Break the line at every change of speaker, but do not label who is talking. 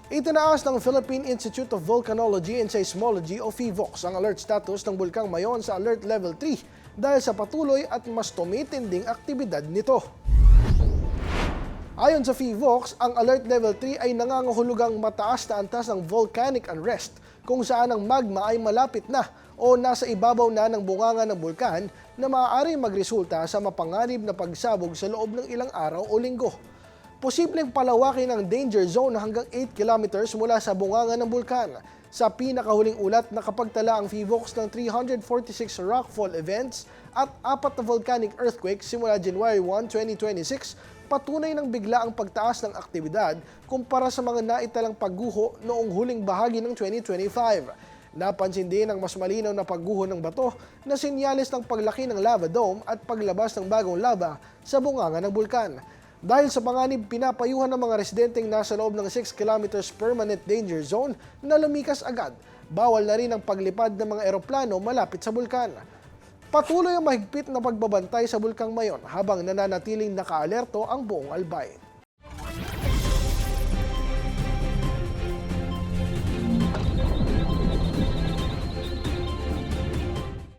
Itinaas ng Philippine Institute of Volcanology and Seismology o PHIVOLCS ang alert status ng Bulkang Mayon sa Alert Level 3 dahil sa patuloy at mas tumitinding aktibidad nito. Ayon sa PHIVOLCS, ang Alert Level 3 ay nangangahulugang mataas na antas ng volcanic unrest kung saan ang magma ay malapit na o nasa ibabaw na ng bunganga ng bulkan na maaaring magresulta sa mapanganib na pagsabog sa loob ng ilang araw o linggo. Posibleng palawakin ang danger zone hanggang 8 kilometers mula sa bunganga ng bulkan. Sa pinakahuling ulat, nakapagtala ang PHIVOLCS ng 346 rockfall events at 4 na volcanic earthquakes simula January 1, 2026, patunay ng bigla ang pagtaas ng aktibidad kumpara sa mga naitalang pagguho noong huling bahagi ng 2025. Napansin din ang mas malinaw na pagguho ng bato na senyales ng paglaki ng lava dome at paglabas ng bagong lava sa bunganga ng bulkan. Dahil sa panganib, pinapayuhan ng mga residenteng nasa loob ng 6 kilometers permanent danger zone na lumikas agad. Bawal na rin ang paglipad ng mga eroplano malapit sa bulkan. Patuloy ang mahigpit na pagbabantay sa Bulkang Mayon habang nananatiling nakaalerto ang buong Albay.